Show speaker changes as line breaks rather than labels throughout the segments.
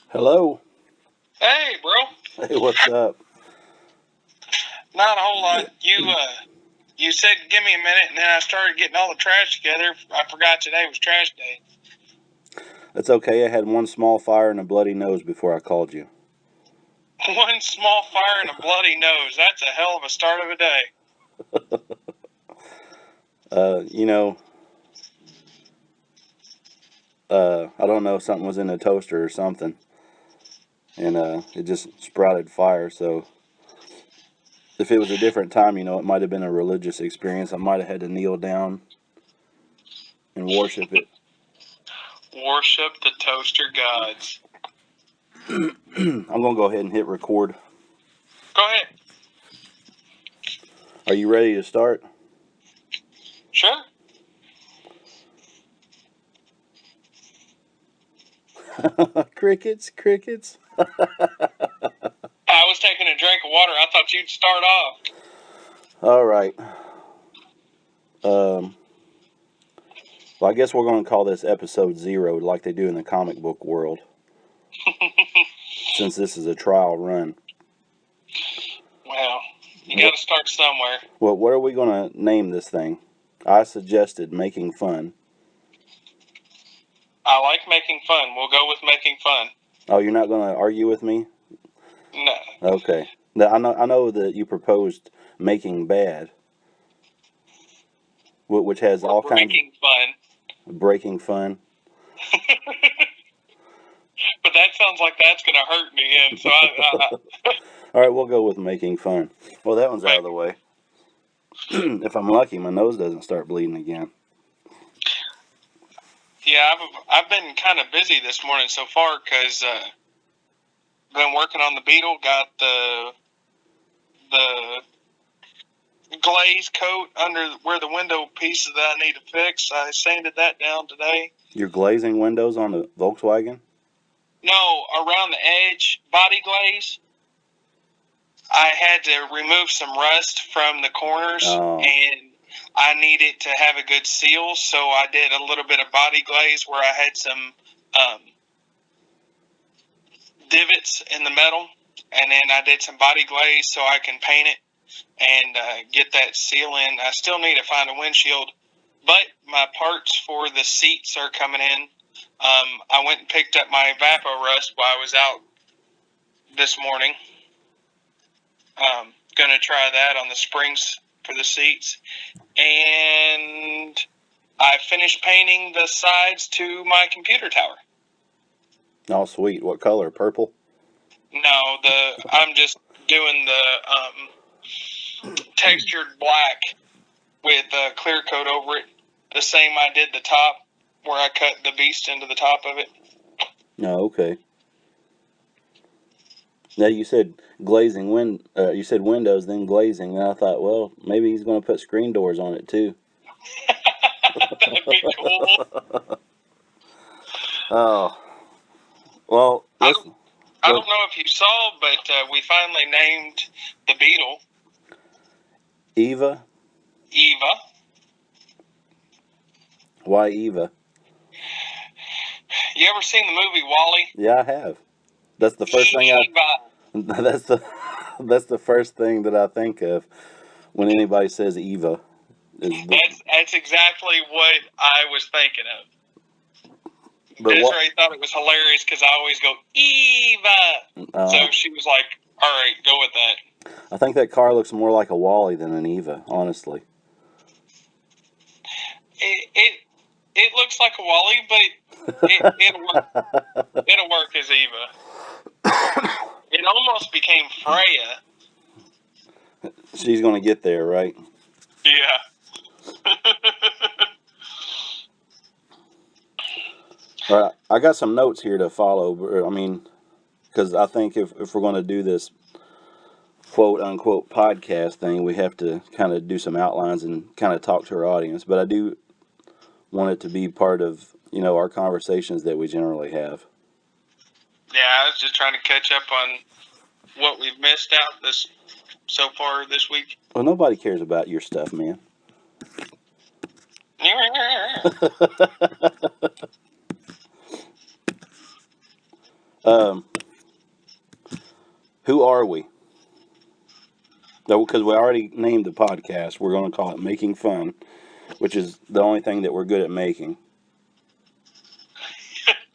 Hello.
Hey, bro.
Hey, what's up?
Not a whole lot. You said give me a minute, and then I started getting all the trash together. I forgot today was trash day.
That's okay. I had one small fire and a bloody nose before I called you.
One small fire and a bloody nose. That's a hell of a start of a day.
I don't know, something was in the toaster or something, and it just sprouted fire. So if it was a different time, it might have been a religious experience. I might have had to kneel down and worship it.
Worship the toaster gods.
I'm gonna go ahead and hit record.
Go ahead.
Are you ready to start?
Sure.
Crickets.
I was taking a drink of water. I thought you'd start off.
All right. Well, I guess we're going to call this episode 0, like they do in the comic book world, since this is a trial run.
Well, you got to start somewhere.
Well, what are we going to name this thing? I suggested making fun.
I like making fun. We'll go with making fun.
Oh, you're not going to argue with me?
No.
Okay. Now, I know that you proposed making bad, which has all kinds
of
breaking fun.
But that sounds like that's going to hurt me, and so
All right, we'll go with making fun. Well, that one's out of the way. If I'm lucky, my nose doesn't start bleeding again.
Yeah, I've been kind of busy this morning so far because been working on the Beetle. Got the glaze coat under where the window pieces that I need to fix. I sanded that down today.
You're glazing windows on the Volkswagen?
No, around the edge, body glaze. I had to remove some rust from the corners, and I needed to have a good seal, so I did a little bit of body glaze where I had some divots in the metal, and then I did some body glaze so I can paint it and get that seal in. I still need to find a windshield, but my parts for the seats are coming in. I went and picked up my Evapor rust while I was out this morning. Going to try that on the springs for the seats. And I finished painting the sides to my computer tower.
Oh, sweet. What color? Purple?
No, I'm just doing the textured black with clear coat over it. The same I did the top, where I cut the beast into the top of it.
Oh, okay. Now you said glazing you said windows, then glazing, and I thought, well, maybe he's going to put screen doors on it too.
That'd be cool.
Oh, well,
I don't know if you saw, but we finally named the Beetle
Eva. Why Eva?
You ever seen the movie WALL-E?
Yeah, I have. That's the first thing That's the first thing that I think of when anybody says Eva.
That's exactly what I was thinking of. Desiree thought it was hilarious because I always go, Eva! So she was like, all right, go with that.
I think that car looks more like a WALL-E than an Eva, honestly.
It looks like a WALL-E, but it'll work as Eva. It almost became Freya.
She's going to get there, right?
Yeah.
All right, I got some notes here to follow. I mean, because I think if we're going to do this quote-unquote podcast thing, we have to kind of do some outlines and kind of talk to our audience. But I do want it to be part of, our conversations that we generally have.
Yeah, I was just trying to catch up on what we've missed out so far this week.
Well, nobody cares about your stuff, man. Um, who are we? Because we already named the podcast, we're going to call it Making Fun, which is the only thing that we're good at making.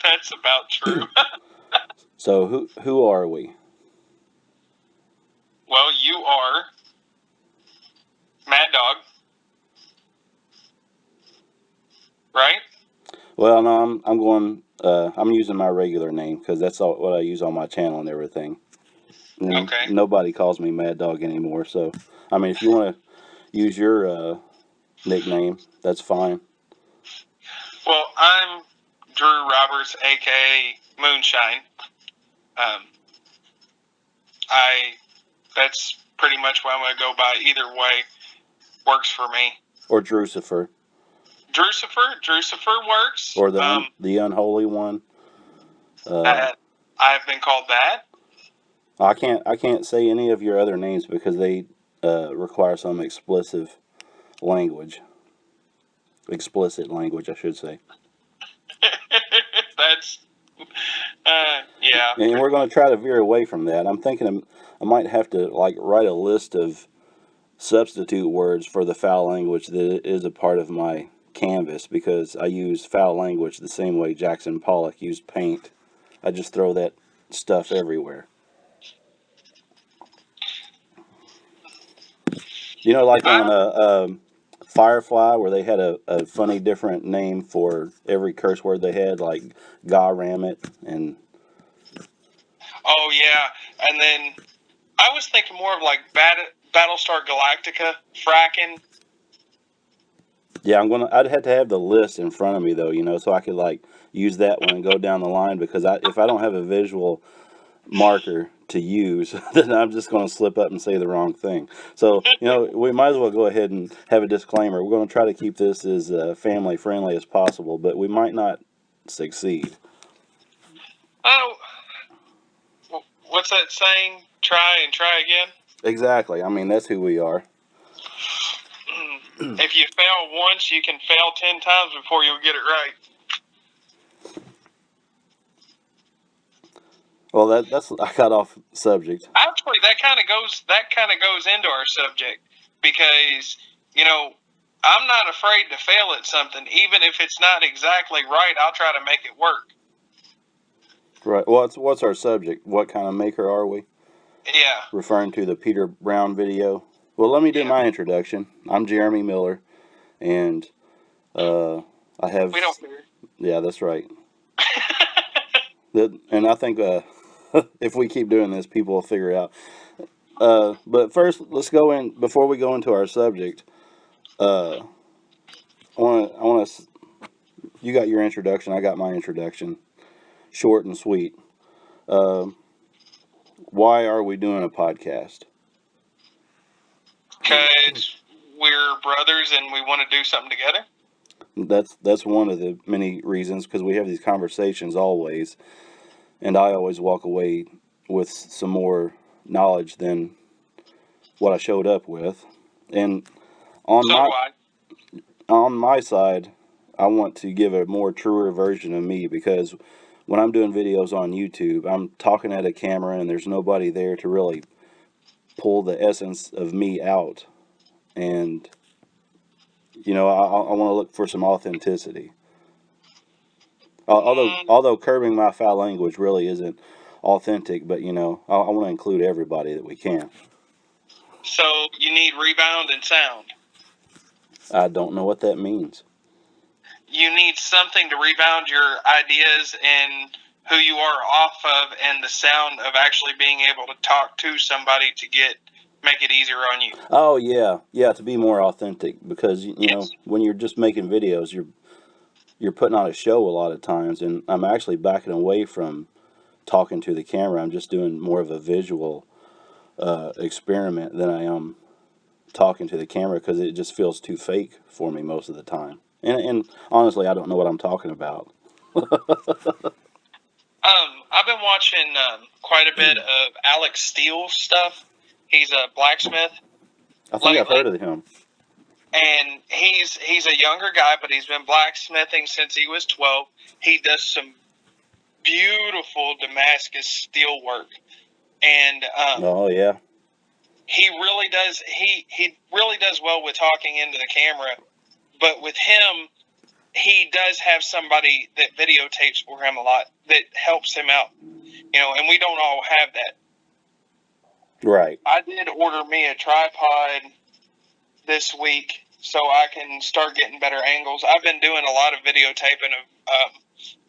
That's about true.
So who are we?
Well, you are Mad Dog, right?
Well, no, I'm going. I'm using my regular name because that's what I use on my channel and everything. And
Okay.
nobody calls me Mad Dog anymore. So, I mean, if you want to use your nickname, that's fine.
Well, I'm Drew Roberts, aka Moonshine. Um, that's pretty much what I'm going to go by. Either way works for me.
Or Drucifer.
Drucifer works.
Or the unholy one.
I've been called that.
I can't say any of your other names because they require some explicit language. Explicit language, I should say.
That's yeah.
And we're going to try to veer away from that. I'm thinking I might have to like write a list of substitute words for the foul language that is a part of my canvas, because I use foul language the same way Jackson Pollock used paint. I just throw that stuff everywhere. You know, like on Firefly, where they had a funny different name for every curse word they had, like "God ram it" and.
Oh yeah, and then I was thinking more of like Battlestar Galactica, fracking.
Yeah, I'd have to have the list in front of me though, so I could like use that one and go down the line, because if I don't have a visual marker to use, then I'm just going to slip up and say the wrong thing. So, we might as well go ahead and have a disclaimer. We're going to try to keep this as family friendly as possible, but we might not succeed.
Oh, what's that saying? Try and try again.
Exactly. I mean, that's who we are.
If you fail once, you can fail 10 times before you'll get it right.
Well, that's I got off subject.
Actually, that kind of goes into our subject, because I'm not afraid to fail at something, even if it's not exactly right. I'll try to make it work.
Right. What's our subject? What kind of maker are we?
Yeah.
Referring to the Peter Brown video. Well, let me do my introduction. I'm Jeremy Miller, and I have.
We don't care.
Yeah, that's right. And I think if we keep doing this, people will figure out. But first, let's go in before we go into our subject. I want to. You got your introduction. I got my introduction. Short and sweet. Why are we doing a podcast?
Because we're brothers and we want to do something together.
That's one of the many reasons, because we have these conversations always, and I always walk away with some more knowledge than what I showed up with. And on my side, I want to give a more truer version of me, because when I'm doing videos on YouTube, I'm talking at a camera and there's nobody there to really pull the essence of me out. And I want to look for some authenticity. Although curbing my foul language really isn't authentic, but I want to include everybody that we can.
So you need rebound and sound.
I don't know what that means.
You need something to rebound your ideas and who you are off of, and the sound of actually being able to talk to somebody to make it easier on you.
Oh yeah, to be more authentic, because know when you're just making videos, you're putting on a show a lot of times, and I'm actually backing away from talking to the camera. I'm just doing more of a visual experiment than I am talking to the camera, because it just feels too fake for me most of the time. And honestly, I don't know what I'm talking about.
I've been watching quite a bit of Alex Steele's stuff. He's a blacksmith.
I think I've heard of him.
And he's a younger guy, but he's been blacksmithing since he was 12. He does some beautiful Damascus steel work, and
Oh yeah.
he really does. He really does well with talking into the camera, but with him, he does have somebody that videotapes for him a lot that helps him out, and we don't all have that.
Right.
I did order me a tripod this week so I can start getting better angles. I've been doing a lot of videotaping of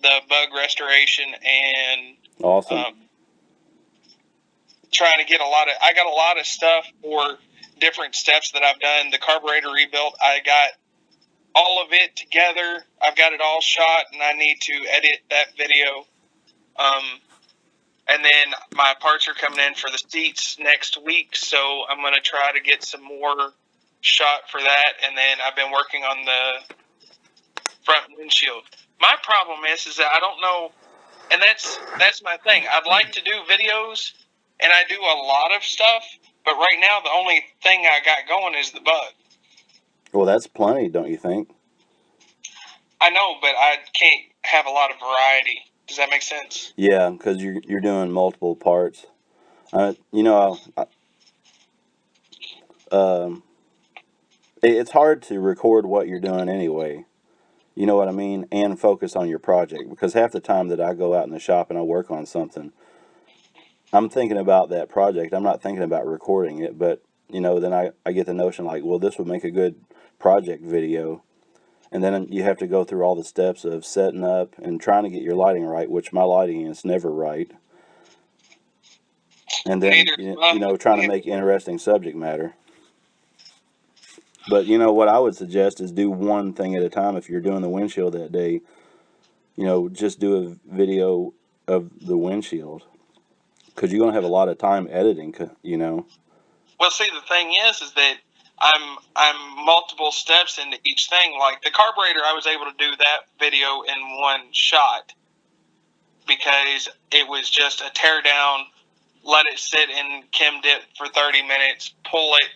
the bug restoration and
Awesome.
trying to get I got a lot of stuff for different steps that I've done. The carburetor rebuild, I got all of it together. I've got it all shot, and I need to edit that video. And then my parts are coming in for the seats next week, so I'm going to try to get some more shot for that. And then I've been working on the front windshield. My problem is that I don't know, and that's my thing. I'd like to do videos, and I do a lot of stuff, but right now the only thing I got going is the bug.
Well, that's plenty, don't you think?
I know, but I can't have a lot of variety. Does that make sense?
Yeah, because you're doing multiple parts. You know, it's hard to record what you're doing anyway. You know what I mean? And focus on your project, because half the time that I go out in the shop and I work on something, I'm thinking about that project. I'm not thinking about recording it, but then I get the notion like, well, this would make a good project video. And then you have to go through all the steps of setting up and trying to get your lighting right, which my lighting is never right. And then, trying to make interesting subject matter. But what I would suggest is do one thing at a time. If you're doing the windshield that day, just do a video of the windshield, because you're going to have a lot of time editing.
Well, see, the thing is that I'm multiple steps into each thing. Like the carburetor, I was able to do that video in one shot because it was just a tear down, let it sit in chem dip for 30 minutes, pull it,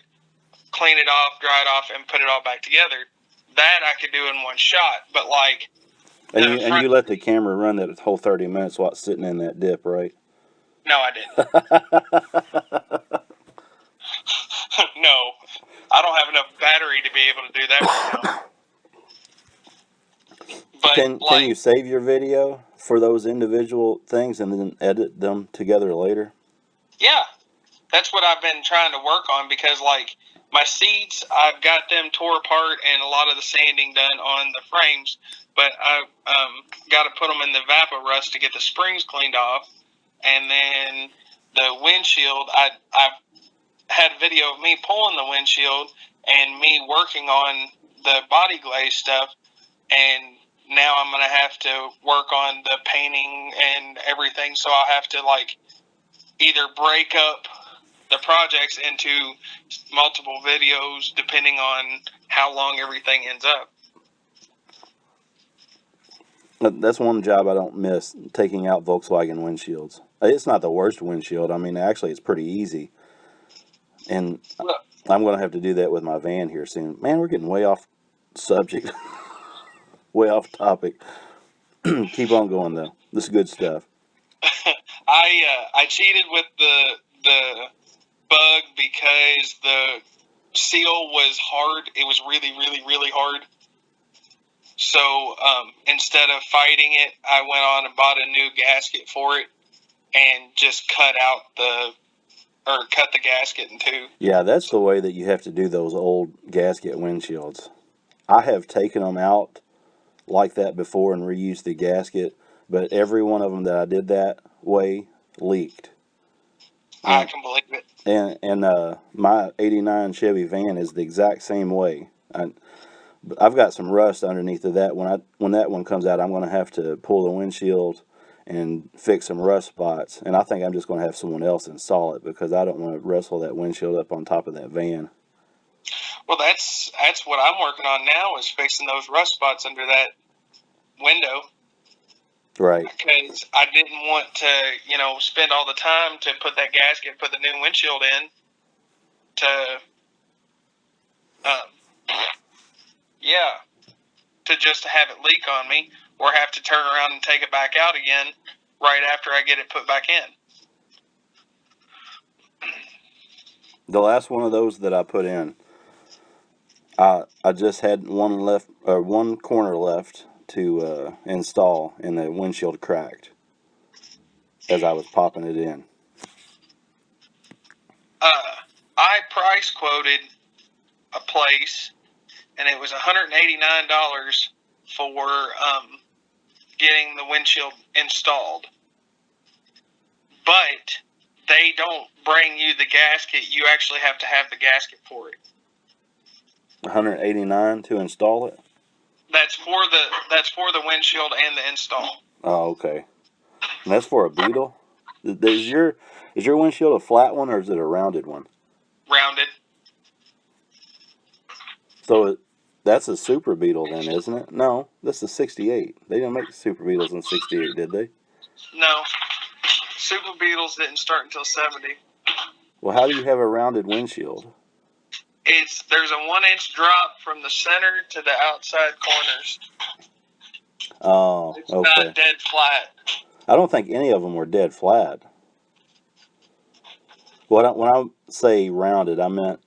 clean it off, dry it off, and put it all back together. That I could do in one shot, but like.
And you let the camera run that whole 30 minutes while it's sitting in that dip, right?
No, I didn't. No, I don't have enough battery to be able to do that right now. But
can you save your video for those individual things and then edit them together later?
Yeah, that's what I've been trying to work on, because like my seats, I've got them tore apart and a lot of the sanding done on the frames, but I've got to put them in the Vapor Rust to get the springs cleaned off. And then the windshield, I've had video of me pulling the windshield and me working on the body glaze stuff, and now I'm going to have to work on the painting and everything, so I'll have to like either break up the projects into multiple videos depending on how long everything ends up.
That's one job I don't miss, taking out Volkswagen windshields. It's not the worst windshield. I mean, actually, it's pretty easy. And I'm going to have to do that with my van here soon. Man, we're getting way off subject, way off topic. Keep on going, though. This is good stuff.
I cheated with the bug because the seal was hard. It was really, really, really hard. So instead of fighting it, I went on and bought a new gasket for it and just cut the gasket in two.
Yeah, that's the way that you have to do those old gasket windshields. I have taken them out like that before and reused the gasket, but every one of them that I did that way leaked.
I can believe it.
And my '89 Chevy van is the exact same way. I've got some rust underneath of that. When that one comes out, I'm going to have to pull the windshield and fix some rust spots. And I think I'm just going to have someone else install it, because I don't want to wrestle that windshield up on top of that van.
Well, that's what I'm working on now, is fixing those rust spots under that window.
Right.
Because I didn't want to, spend all the time to put that gasket, put the new windshield in, to just have it leak on me, or have to turn around and take it back out again right after I get it put back in.
The last one of those that I put in, I just had one left, or one corner left to install, and the windshield cracked as I was popping it in.
I price quoted a place, and it was $189 for getting the windshield installed. But they don't bring you the gasket. You actually have to have the gasket for it.
$189 to install it?
That's for the windshield and the install.
Oh, okay. And that's for a Beetle? Is your windshield a flat one, or is it a rounded one?
Rounded.
So that's a Super Beetle then, isn't it? No, that's a 68. They didn't make Super Beetles in 68, did they?
No. Super Beetles didn't start until 70.
Well, how do you have a rounded windshield?
There's a 1-inch drop from the center to the outside corners.
Oh,
it's
okay.
Not dead flat.
I don't think any of them were dead flat. When I say rounded, I meant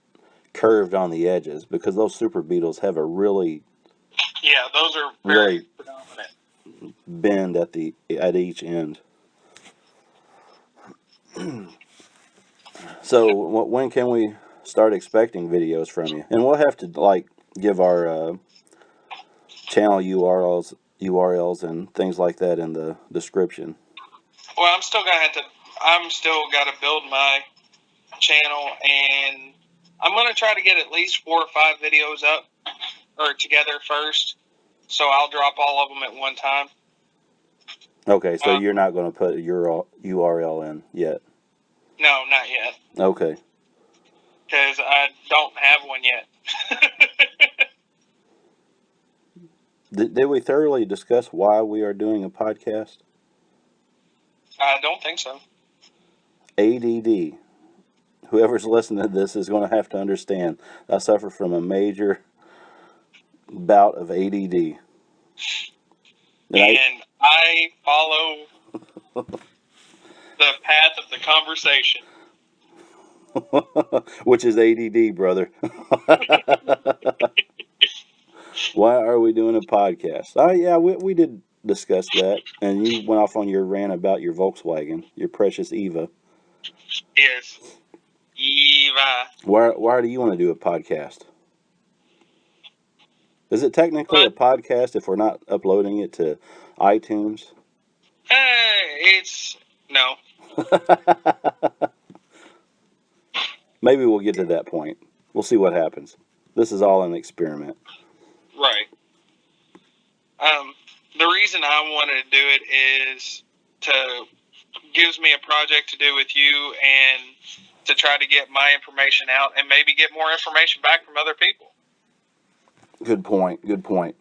curved on the edges, because those Super Beetles have a really
those are very predominant
bend at each end. So when can we start expecting videos from you? And we'll have to give our channel URLs and things like that in the description.
Well, I'm still got to build my channel, and I'm going to try to get at least 4 or 5 videos up or together first. So I'll drop all of them at one time.
Okay, so you're not going to put your URL in yet?
No, not yet.
Okay.
Because I don't have one yet.
Did we thoroughly discuss why we are doing a podcast?
I don't think so.
ADD. Whoever's listening to this is going to have to understand. I suffer from a major bout of ADD.
And I follow the path of the conversation.
Which is ADD, brother. Why are we doing a podcast? Oh, yeah, we did discuss that. And you went off on your rant about your Volkswagen, your precious Eva.
Yes. Eva.
Why do you want to do a podcast? Is it technically a podcast if we're not uploading it to iTunes?
No.
Maybe we'll get to that point. We'll see what happens. This is all an experiment.
Right. The reason I wanted to do it is gives me a project to do with you, and to try to get my information out and maybe get more information back from other people.
Good point. Good point.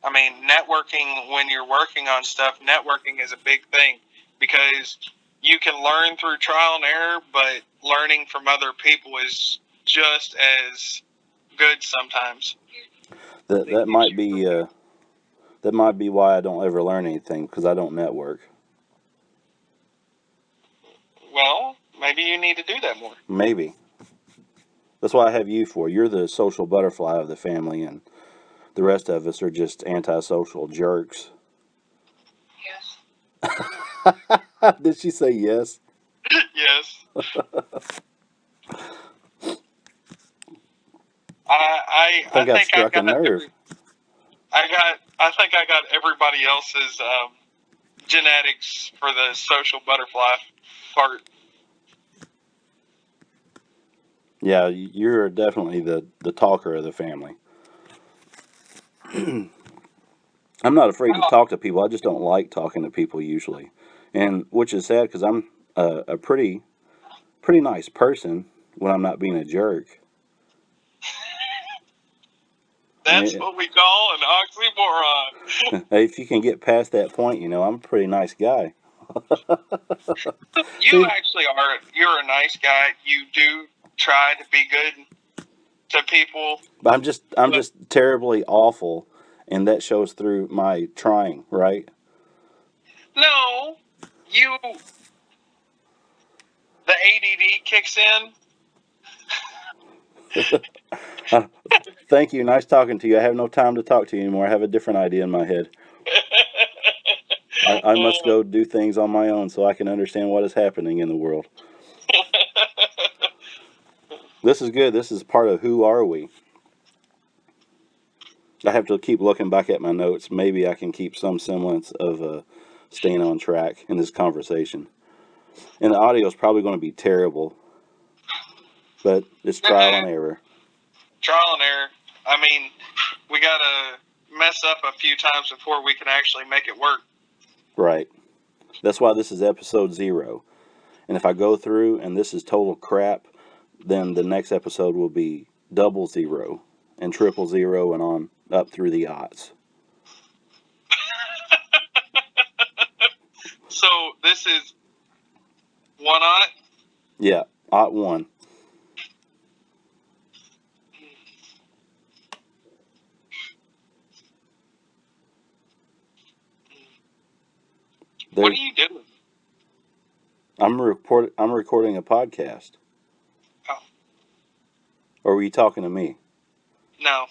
I mean, networking, when you're working on stuff, networking is a big thing, because you can learn through trial and error, but learning from other people is just as good sometimes.
That might be why I don't ever learn anything, because I don't network.
Well, maybe you need to do that more.
Maybe. That's what I have you for. You're the social butterfly of the family, and the rest of us are just antisocial jerks.
Yes.
Did she say yes?
Yes. I think
I struck a nerve.
I think I got everybody else's genetics for the social butterfly part.
Yeah, you're definitely the talker of the family. I'm not afraid to talk to people. I just don't like talking to people usually, and which is sad, because I'm a pretty nice person when I'm not being a jerk.
That's what we call an oxymoron.
If you can get past that point, I'm a pretty nice guy.
Actually are. You're a nice guy. You do try to be good to people.
I'm just terribly awful, and that shows through my trying, right?
No, the ADD kicks in.
Thank you. Nice talking to you. I have no time to talk to you anymore. I have a different idea in my head. I must go do things on my own so I can understand what is happening in the world. This is good. This is part of Who Are We? I have to keep looking back at my notes. Maybe I can keep some semblance of staying on track in this conversation. And the audio is probably going to be terrible, but it's trial and error.
Trial and error. I mean, we got to mess up a few times before we can actually make it work.
Right. That's why this is episode 0. And if I go through and this is total crap, then the next episode will be 00 and 000 and on up through the odds.
So this is 1-0?
Yeah, 1.
What are you doing?
I'm recording a podcast.
Oh.
Or were you talking to me?
No.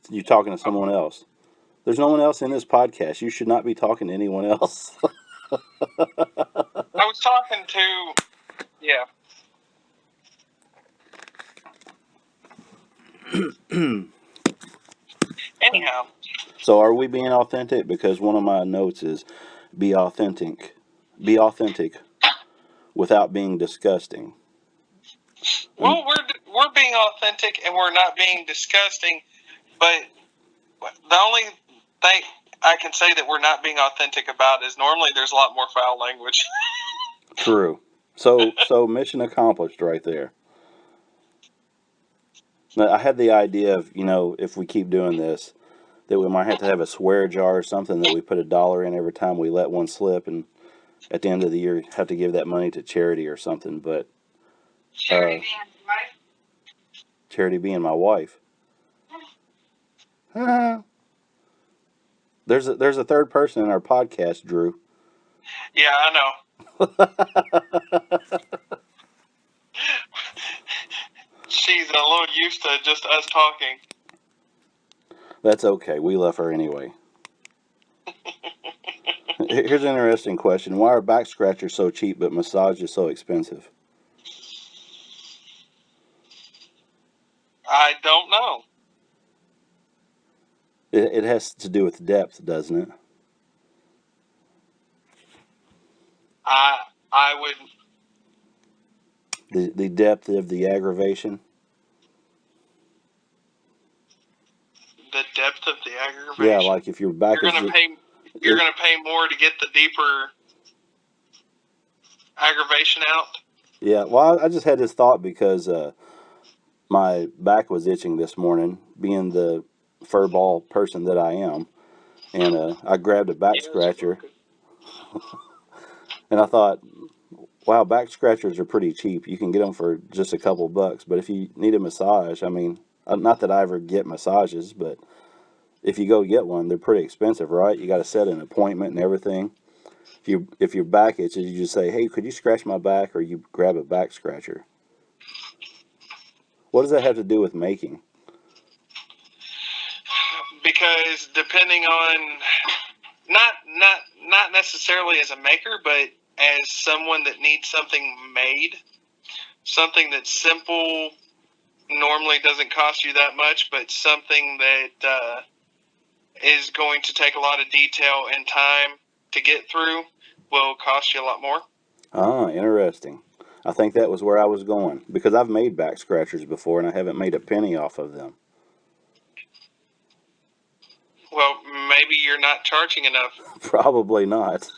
You talking to someone else? There's no one else in this podcast. You should not be talking to anyone else.
I was talking to, yeah. Anyhow.
So are we being authentic? Because one of my notes is be authentic. Be authentic without being disgusting.
Well, we're being authentic and we're not being disgusting, but the only thing I can say that we're not being authentic about is normally there's a lot more foul language.
True. So mission accomplished right there. Now, I had the idea of, if we keep doing this, that we might have to have a swear jar or something that we put $1 in every time we let one slip, and at the end of the year have to give that money to charity or something. But
Charity being my wife.
Charity being my wife. There's a third person in our podcast, Drew.
Yeah, I know. She's a little used to just us talking.
That's okay. We love her anyway. Here's an interesting question. Why are back scratchers so cheap but massage is so expensive?
I don't know.
It has to do with depth, doesn't it?
I would.
The depth of the aggravation.
The depth of the aggravation.
Yeah, like if your back
you're gonna pay more to get the deeper aggravation out.
Yeah, well, I just had this thought because my back was itching this morning, being the furball person that I am, and I grabbed a back scratcher, and I thought, wow, back scratchers are pretty cheap. You can get them for just a couple bucks, but if you need a massage, I mean, not that I ever get massages, but if you go get one, they're pretty expensive, right? You got to set an appointment and everything. If your back itches, you just say, hey, could you scratch my back, or you grab a back scratcher. What does that have to do with making?
Because depending on not necessarily as a maker, but as someone that needs something made, something that's simple normally doesn't cost you that much, but something that is going to take a lot of detail and time to get through will cost you a lot more.
Ah, interesting. I think that was where I was going, because I've made back scratchers before and I haven't made a penny off of them.
Well, maybe you're not charging enough.
Probably not.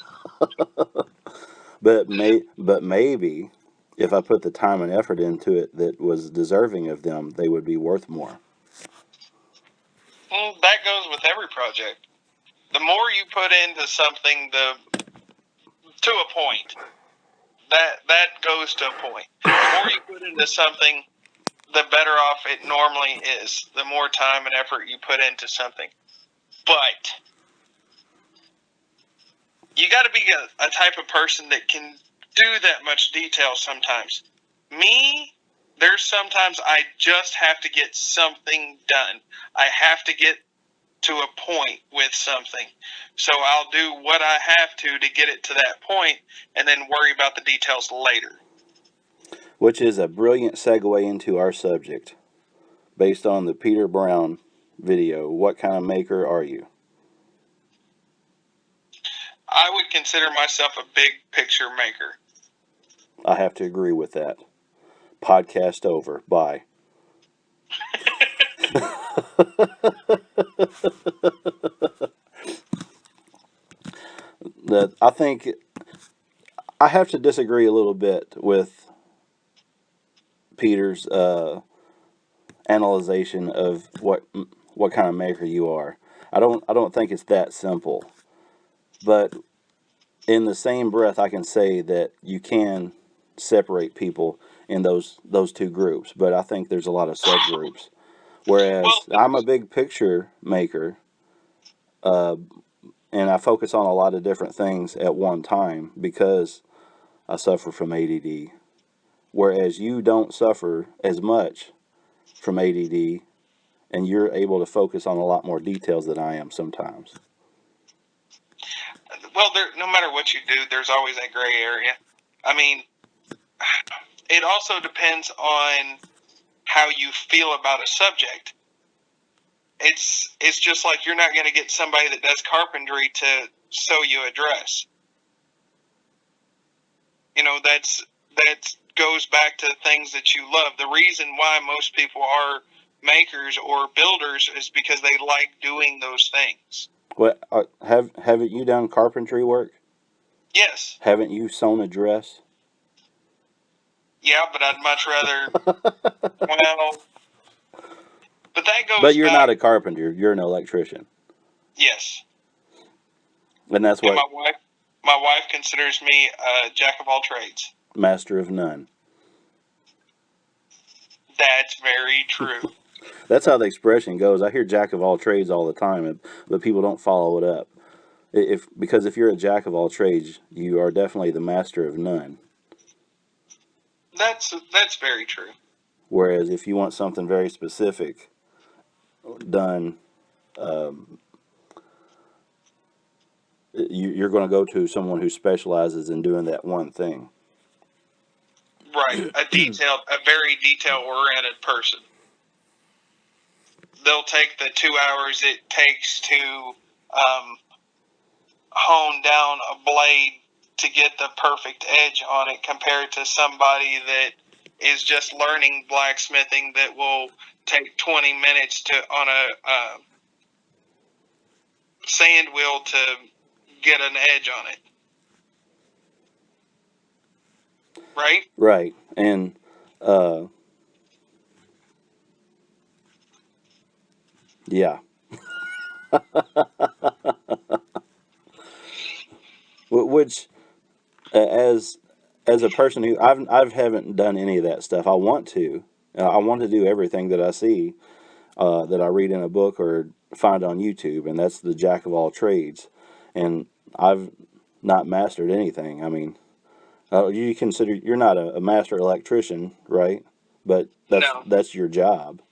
but maybe if I put the time and effort into it that was deserving of them, they would be worth more.
That goes with every project. The more you put into something, to a point. That goes to a point. The more you put into something, the better off it normally is. The more time and effort you put into something. But you got to be a type of person that can do that much detail sometimes. Me, there's sometimes I just have to get something done. I have to get to a point with something. So I'll do what I have to get it to that point and then worry about the details later.
Which is a brilliant segue into our subject. Based on the Peter Brown video, what kind of maker are you?
I would consider myself a big picture maker.
I have to agree with that. Podcast over. Bye. I think I have to disagree a little bit with Peter's analyzation of what kind of maker you are. I don't think it's that simple. But in the same breath, I can say that you can separate people in those two groups. But I think there's a lot of subgroups. Whereas I'm a big picture maker, and I focus on a lot of different things at one time because I suffer from ADD. Whereas you don't suffer as much from ADD, and you're able to focus on a lot more details than I am sometimes.
Well, no matter what you do, there's always a gray area. I mean, it also depends on how you feel about a subject. It's just like you're not going to get somebody that does carpentry to sew you a dress. You know, that goes back to things that you love. The reason why most people are makers or builders is because they like doing those things.
What haven't you done carpentry work?
Yes.
Haven't you sewn a dress?
Yeah, but I'd much rather. Well, but that goes.
But you're
back,
not a carpenter. You're an electrician.
Yes.
And that's what.
And my wife considers me a jack of all trades.
Master of none.
That's very true.
That's how the expression goes. I hear jack of all trades all the time, but people don't follow it up. Because if you're a jack of all trades, you are definitely the master of none.
That's very true.
Whereas if you want something very specific done, you're going to go to someone who specializes in doing that one thing.
Right, a very detail-oriented person. They'll take the 2 hours it takes to hone down a blade to get the perfect edge on it compared to somebody that is just learning blacksmithing that will take 20 minutes on a sand wheel to get an edge on it. Right?
Right. And yeah. Which as a person who I haven't done any of that stuff. I want to. I want to do everything that I see, that I read in a book or find on YouTube, and that's the jack of all trades. And I've not mastered anything. I mean, you consider you're not a master electrician, right? But that's your job.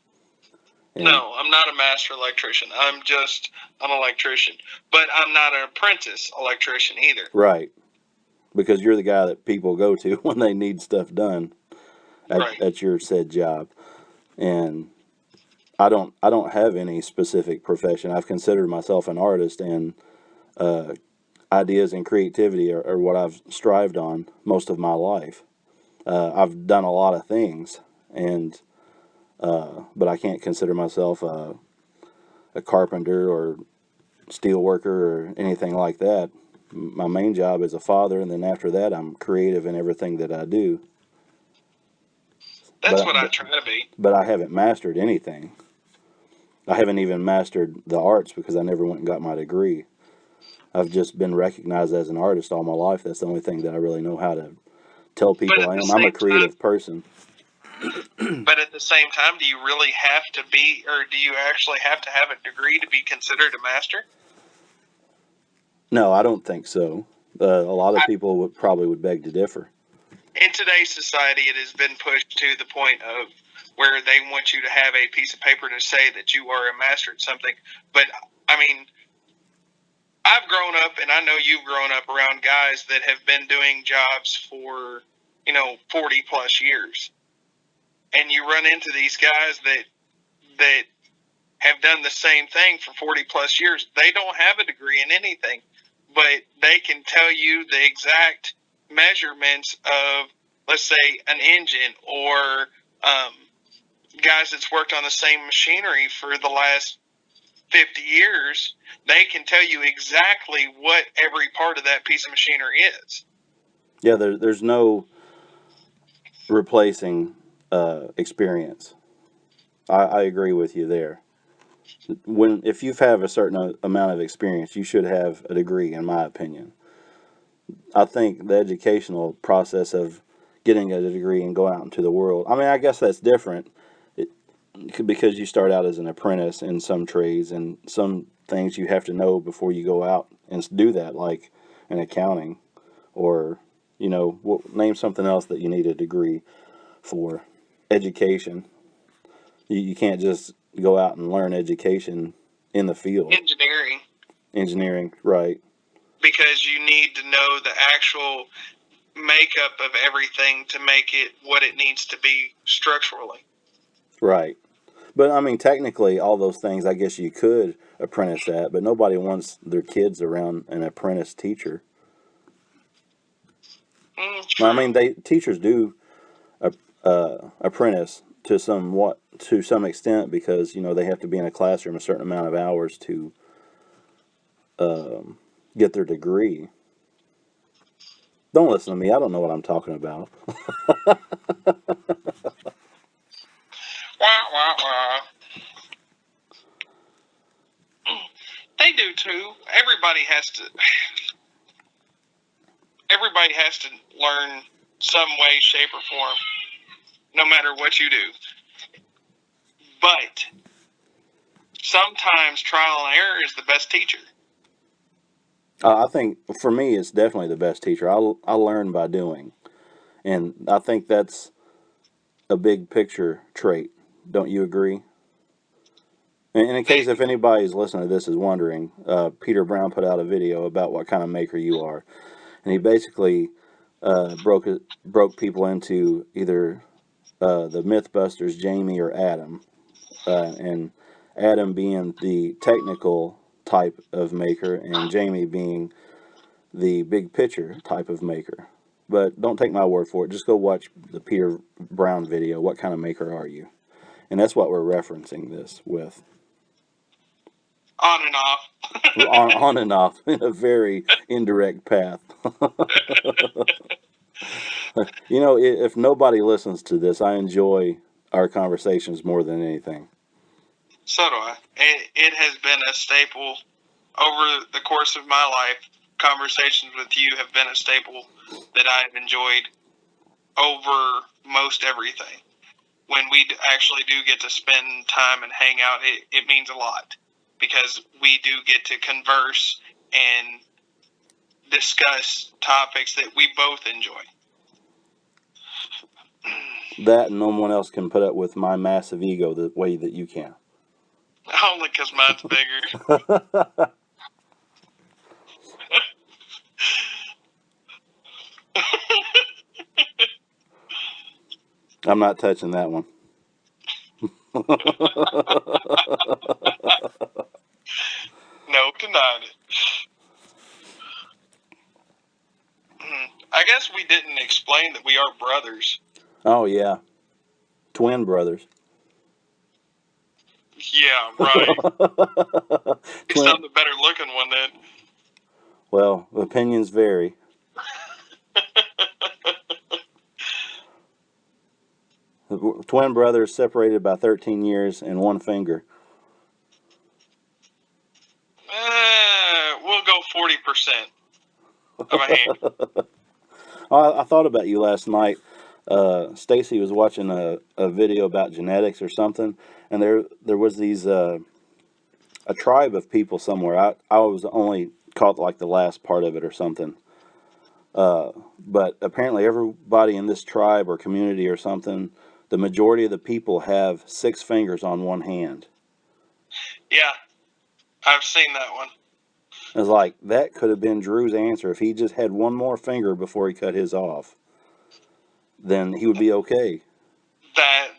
And no, I'm not a master electrician. I'm just an electrician. But I'm not an apprentice electrician either.
Right. Because you're the guy that people go to when they need stuff done at your said job. And I don't have any specific profession. I've considered myself an artist, and ideas and creativity are what I've strived on most of my life. I've done a lot of things, and but I can't consider myself a carpenter or steel worker or anything like that. My main job is a father, and then after that, I'm creative in everything that I do.
That's what I try to be.
But I haven't mastered anything. I haven't even mastered the arts because I never went and got my degree. I've just been recognized as an artist all my life. That's the only thing that I really know how to tell people I am. I'm a creative person.
But at the same time, do you really have to be, or do you actually have to have a degree to be considered a master?
No, I don't think so. A lot of people would beg to differ.
In today's society, it has been pushed to the point of where they want you to have a piece of paper to say that you are a master at something. But, I mean, I've grown up, and I know you've grown up around guys that have been doing jobs for, 40 plus years. And you run into these guys that have done the same thing for 40 plus years. They don't have a degree in anything, but they can tell you the exact measurements of, let's say, an engine, or guys that's worked on the same machinery for the last 50 years. They can tell you exactly what every part of that piece of machinery is.
Yeah, there's no replacing experience. I agree with you there. If you have a certain amount of experience, you should have a degree, in my opinion. I think the educational process of getting a degree and going out into the world, I mean, I guess that's different because you start out as an apprentice in some trades, and some things you have to know before you go out and do that, like in accounting, or, name something else that you need a degree for. Education. You can't just go out and learn education in the field. Engineering, right.
Because you need to know the actual makeup of everything to make it what it needs to be structurally.
Right. But, I mean, technically, all those things, I guess you could apprentice at, but nobody wants their kids around an apprentice teacher. I mean, teachers do apprentice to some extent, because they have to be in a classroom a certain amount of hours to get their degree. Don't listen to me. I don't know what I'm talking about.
They do too. Everybody has to learn some way, shape, or form, no matter what you do. But sometimes trial and error is the best teacher.
I think for me, it's definitely the best teacher. I learn by doing, and I think that's a big picture trait. Don't you agree? And in case if anybody's listening to this is wondering, Peter Brown put out a video about what kind of maker you are, and he basically broke people into either the Mythbusters, Jamie, or Adam, and Adam being the technical type of maker, and Jamie being the big picture type of maker. But don't take my word for it. Just go watch the Peter Brown video. What kind of maker are you? And that's what we're referencing this with.
On and off.
on and off in a very indirect path. If nobody listens to this, I enjoy our conversations more than anything.
So do I. It has been a staple over the course of my life. Conversations with you have been a staple that I've enjoyed over most everything. When we actually do get to spend time and hang out, it means a lot, because we do get to converse and discuss topics that we both enjoy.
That no one else can put up with my massive ego the way that you can.
Only because mine's bigger.
I'm not touching that one.
No, denied it. I guess we didn't explain that we are brothers.
Oh, yeah. Twin brothers.
Yeah, right. He's not the better looking one then.
Well, opinions vary. Twin brothers separated by 13 years and one finger.
We'll go 40% of a hand.
I thought about you last night. Stacy was watching a video about genetics or something, and there was these a tribe of people somewhere. I was only caught like the last part of it or something, But apparently, everybody in this tribe or community or something, the majority of the people have 6 fingers on one hand.
Yeah, I've seen that one.
It's like that could have been Drew's answer if he just had one more finger before he cut his off. Then he would be okay.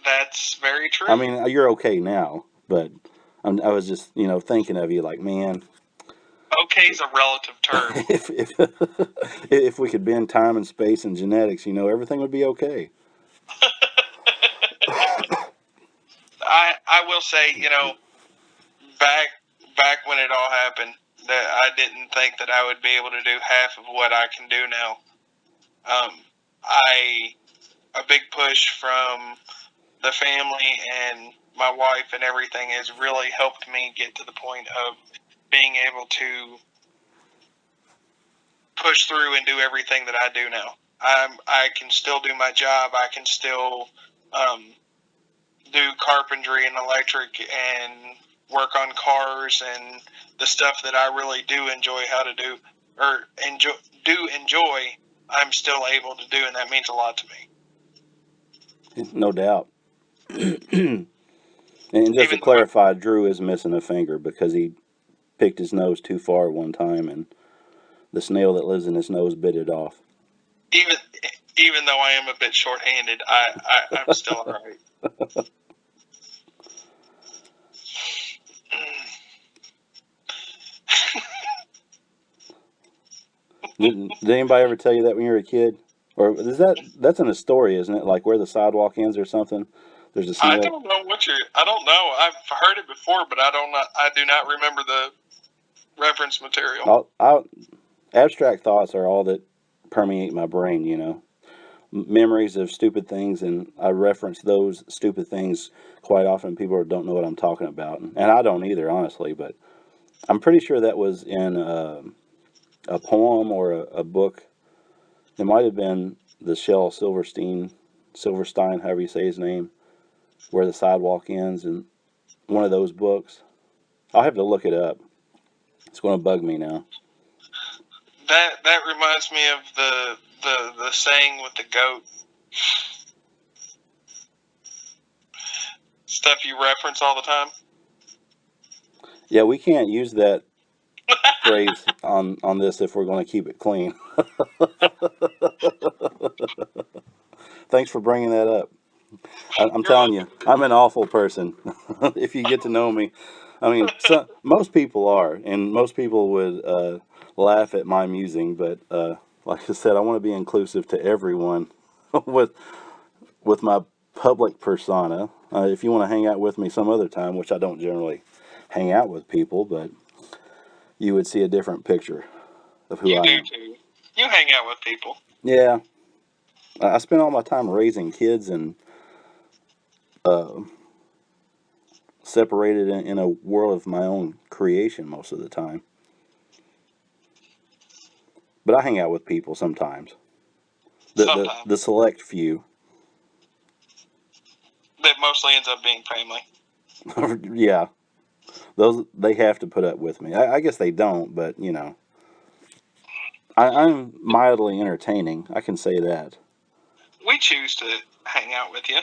That's very true.
I mean, you're okay now, but I was just thinking of you like, man.
Okay is a relative term.
if we could bend time and space and genetics, everything would be okay.
I will say, back when it all happened, that I didn't think that I would be able to do half of what I can do now. A big push from the family and my wife and everything has really helped me get to the point of being able to push through and do everything that I do now. I can still do my job. I can still do carpentry and electric and work on cars and the stuff that I really do enjoy how to do or enjoy. I'm still able to do, and that means a lot to me.
No doubt. And just
Even
to clarify, Drew is missing a finger because he picked his nose too far one time, and the snail that lives in his nose bit it off.
Even though I am a bit short-handed, I'm still all right.
Did anybody ever tell you that when you were a kid? Or that's in a story, isn't it? Like where the sidewalk ends or something. There's a snail.
I don't know I don't know. I've heard it before, but I do not remember the reference material.
Abstract thoughts are all that permeate my brain, memories of stupid things, and I reference those stupid things quite often. People don't know what I'm talking about, and I don't either, honestly, but I'm pretty sure that was in a poem or a book. It might have been the Shel Silverstein, however you say his name, Where the Sidewalk Ends, and one of those books. I'll have to look it up. It's going to bug me now.
That reminds me of the saying with the goat. Stuff you reference all the time.
Yeah, we can't use that phrase on this if we're going to keep it clean. Thanks for bringing that up. I'm telling you, I'm an awful person. If you get to know me, I mean, most people are, and most people would laugh at my musing. But like I said, I want to be inclusive to everyone with my public persona. If you want to hang out with me some other time, which I don't generally hang out with people, but you would see a different picture of who I am.
You do too. You hang out with people.
Yeah, I spend all my time raising kids and separated in a world of my own creation most of the time. But I hang out with people sometimes. The select few.
That mostly ends up being family.
Yeah, those they have to put up with me. I guess they don't, but I'm mildly entertaining. I can say that.
We choose to hang out with you.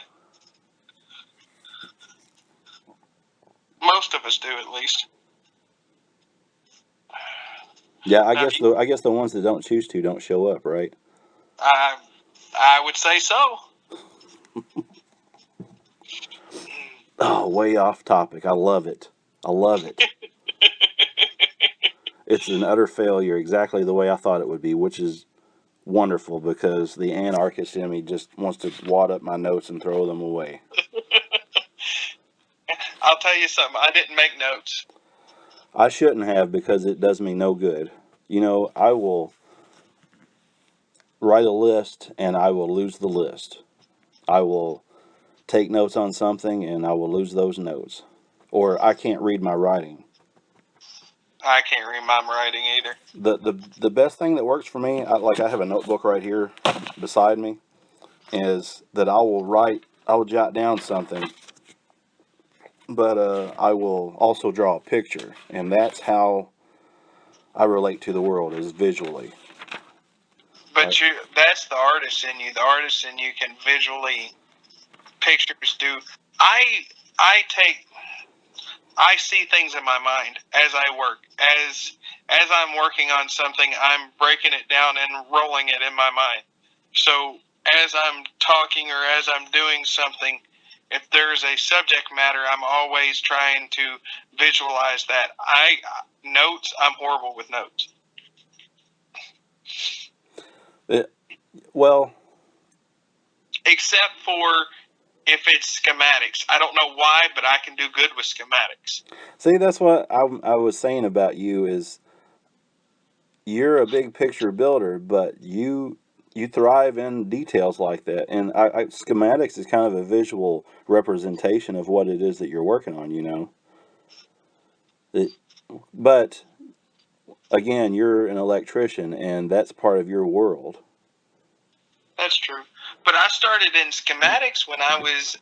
Most of us do, at least.
Yeah, I guess the ones that don't choose to don't show up, right?
I would say so.
Oh, way off topic. I love it. It's an utter failure, exactly the way I thought it would be, which is wonderful because the anarchist in me just wants to wad up my notes and throw them away.
I'll tell you something. I didn't make notes.
I shouldn't have because it does me no good. I will write a list and I will lose the list. I will take notes on something and I will lose those notes. Or I can't read my writing.
I can't read my writing either.
The best thing that works for me, I have a notebook right here beside me, is that I will jot down something, but I will also draw a picture, and that's how I relate to the world, is visually.
But that's the artist in you. The artist in you can visually pictures do. I I take I see things in my mind as I work. As I'm working on something, I'm breaking it down and rolling it in my mind. So as I'm talking or as I'm doing something, if there's a subject matter, I'm always trying to visualize that. Notes, I'm horrible with notes.
Well,
except for if it's schematics. I don't know why, but I can do good with schematics.
see, that's what I was saying about you is you're a big picture builder, but you thrive in details like that. And schematics is kind of a visual representation of what it is that you're working on, you know. But again, you're an electrician, and that's part of your world.
That's true. But I started in schematics when I was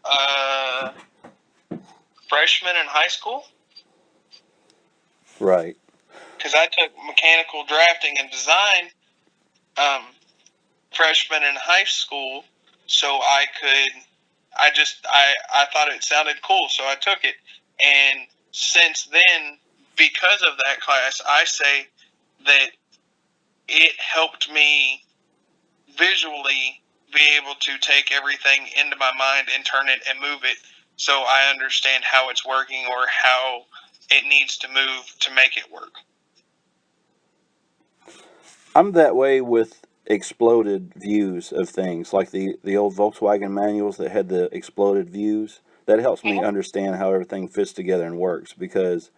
freshman in high school.
Right.
Because I took mechanical drafting and design freshman in high school, so I thought it sounded cool, so I took it. And since then, because of that class, I say that it helped me visually be able to take everything into my mind and turn it and move it so I understand how it's working or how it needs to move to make it work.
I'm that way with exploded views of things, like the old Volkswagen manuals that had the exploded views. That helps me understand how everything fits together and works because,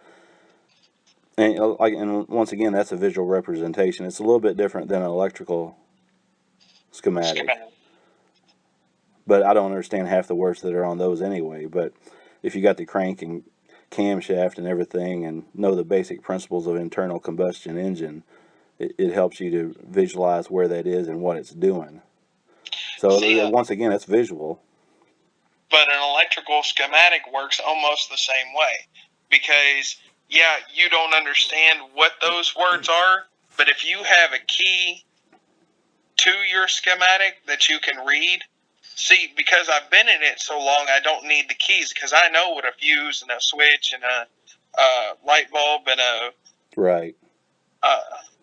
and once again, that's a visual representation. It's a little bit different than an electrical schematic. But I don't understand half the words that are on those anyway. But if you got the crank and camshaft and everything and know the basic principles of internal combustion engine, it helps you to visualize where that is and what it's doing. So once again, it's visual.
But an electrical schematic works almost the same way because, yeah, you don't understand what those words are, but if you have a key to your schematic that you can read, see, because I've been in it so long, I don't need the keys because I know what a fuse and a switch and a light bulb and a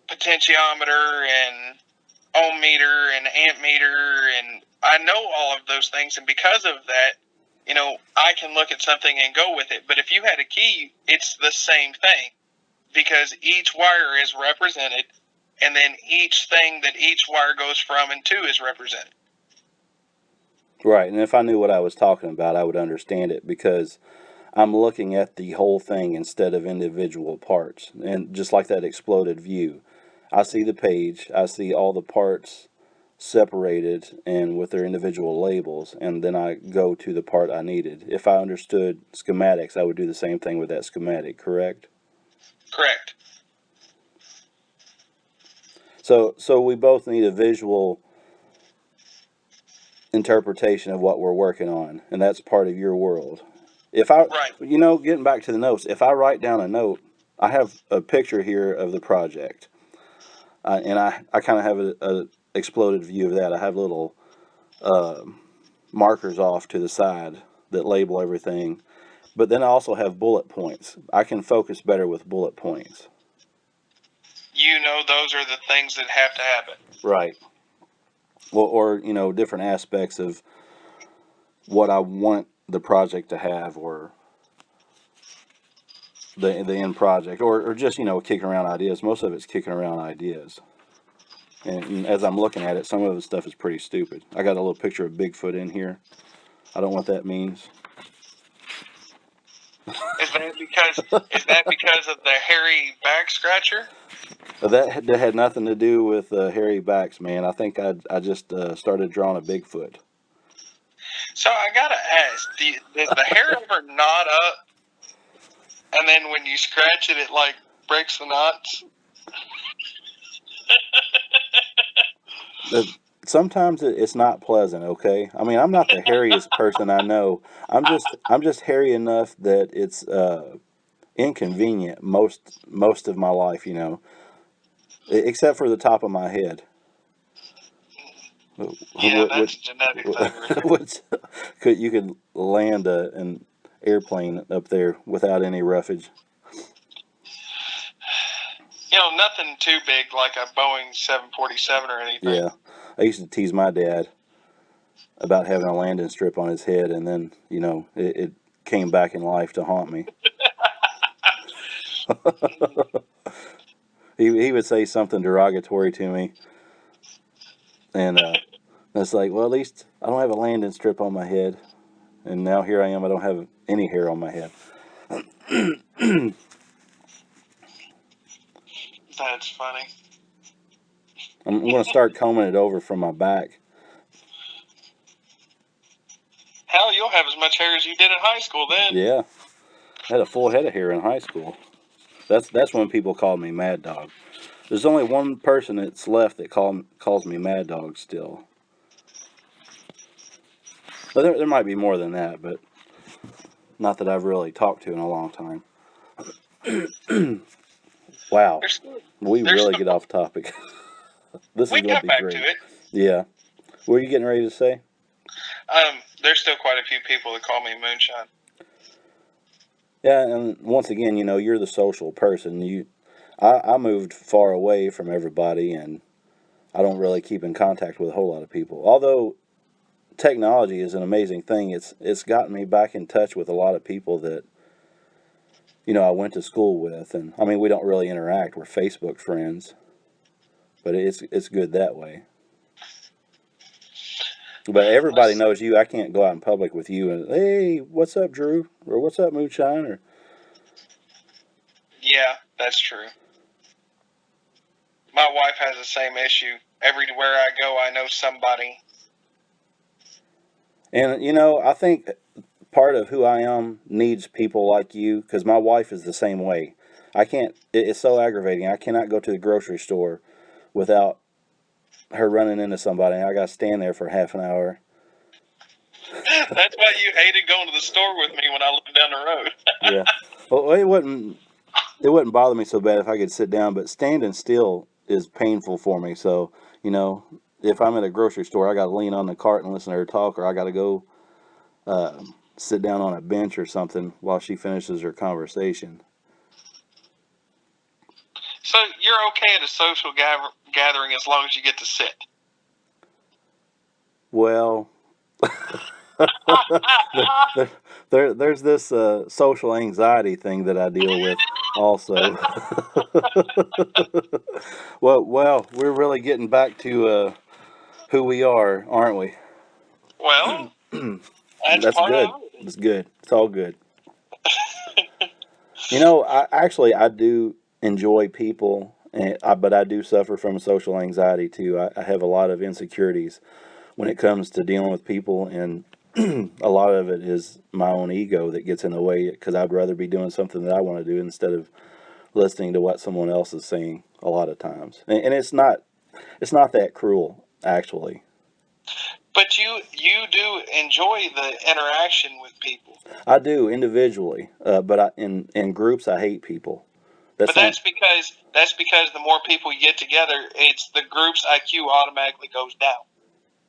potentiometer and ohm meter and amp meter, and I know all of those things, and because of that, I can look at something and go with it. But if you had a key, it's the same thing because each wire is represented, and then each thing that each wire goes from and to is represented.
Right, and if I knew what I was talking about, I would understand it because I'm looking at the whole thing instead of individual parts. And just like that exploded view, I see the page, I see all the parts separated and with their individual labels, and then I go to the part I needed. If I understood schematics, I would do the same thing with that schematic, correct?
Correct.
So we both need a visual interpretation of what we're working on, and that's part of your world. If I, getting back to the notes, if I write down a note, I have a picture here of the project, and I kind of have a exploded view of that. I have little markers off to the side that label everything, but then I also have bullet points. I can focus better with bullet points.
Those are the things that have to happen.
Right. Well, or different aspects of what I want the project to have, or the end project, or just kicking around ideas. Most of it's kicking around ideas. And as I'm looking at it, some of the stuff is pretty stupid. I got a little picture of Bigfoot in here. I don't know what that means.
Is that because of the hairy back scratcher?
That had nothing to do with hairy backs, man. I think I just started drawing a Bigfoot.
So I gotta ask, does the hair ever knot up? And then when you scratch it, it like breaks the knots?
Sometimes it's not pleasant. Okay, I mean, I'm not the hairiest person I know. I'm just hairy enough that it's inconvenient most of my life. Except for the top of my head.
Yeah,
What,
that's a genetic thing.
what's, you could land an airplane up there without any roughage.
Nothing too big like a Boeing 747 or anything.
Yeah, I used to tease my dad about having a landing strip on his head, and then it came back in life to haunt me. He would say something derogatory to me, and it's like, well, at least I don't have a landing strip on my head, and now here I am. I don't have any hair on my head.
That's funny.
I'm going to start combing it over from my back.
Hell, you'll have as much hair as you did in high school then.
Yeah, I had a full head of hair in high school. That's when people called me Mad Dog. There's only one person that's left that calls me Mad Dog still. But there might be more than that, but not that I've really talked to in a long time. Wow, we really get off topic. This is
We
going to
got
be
back
great.
to it.
Yeah. What are you getting ready to say?
There's still quite a few people that call me Moonshine.
Yeah, and once again, you're the social person. I moved far away from everybody, and I don't really keep in contact with a whole lot of people. Although technology is an amazing thing, it's gotten me back in touch with a lot of people that I went to school with, and I mean we don't really interact. We're Facebook friends, but it's good that way. But everybody knows you. I can't go out in public with you and, hey, what's up, Drew? Or what's up, Moonshine? Or
Yeah, that's true. My wife has the same issue. Everywhere I go, I know somebody.
And I think part of who I am needs people like you, because my wife is the same way. I can't. It's so aggravating. I cannot go to the grocery store without her running into somebody. I got to stand there for half an hour.
That's why you hated going to the store with me when I lived down the road.
Yeah. Well, it wouldn't bother me so bad if I could sit down, but standing still is painful for me. So if I'm at a grocery store, I got to lean on the cart and listen to her talk, or I got to go sit down on a bench or something while she finishes her conversation.
So you're okay at a social gathering as long as you get to sit.
Well, there's this social anxiety thing that I deal with also. well, we're really getting back to who we are, aren't we?
Well, that's
That's
part
good.
of it.
It's good. It's all good. I do enjoy people, but I do suffer from social anxiety too. I have a lot of insecurities when it comes to dealing with people, and a lot of it is my own ego that gets in the way, because I'd rather be doing something that I want to do instead of listening to what someone else is saying a lot of times. And it's not that cruel, actually.
But you do enjoy the interaction with people.
I do individually, but in groups I hate people.
But that's because the more people you get together, it's the group's IQ automatically goes down.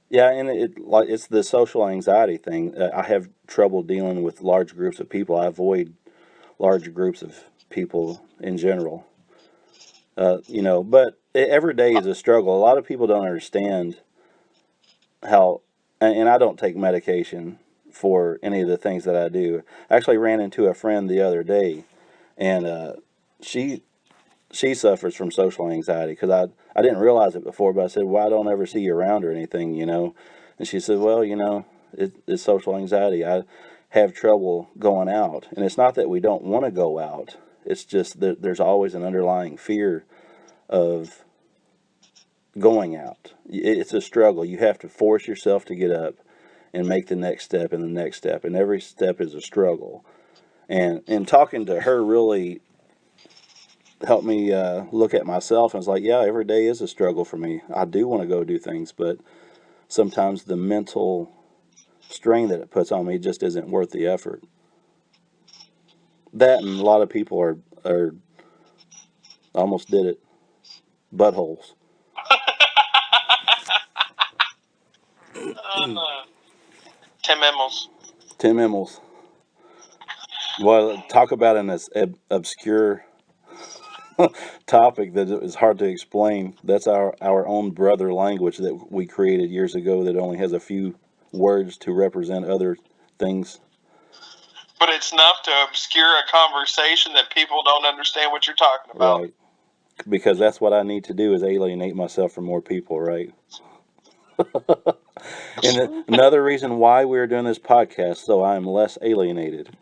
Yeah, and it's the social anxiety thing. I have trouble dealing with large groups of people. I avoid large groups of people in general. But every day is a struggle. A lot of people don't understand how, and I don't take medication for any of the things that I do. I actually ran into a friend the other day, and she suffers from social anxiety, because I didn't realize it before, but I said, well, I don't ever see you around or anything, And she said, well, it's social anxiety. I have trouble going out. And it's not that we don't want to go out. It's just that there's always an underlying fear of going out. It's a struggle. You have to force yourself to get up and make the next step and the next step. And every step is a struggle. And talking to her really helped me look at myself, and it's like, yeah, every day is a struggle for me. I do want to go do things, but sometimes the mental strain that it puts on me just isn't worth the effort. That, and a lot of people are almost did it, buttholes.
Tim Emmels.
Tim Emmels. Well, talk about an obscure topic that is hard to explain. That's our own brother language that we created years ago that only has a few words to represent other things.
But it's enough to obscure a conversation that people don't understand what you're talking about.
Right. Because that's what I need to do is alienate myself from more people, right? And another reason why we're doing this podcast, so I'm less alienated.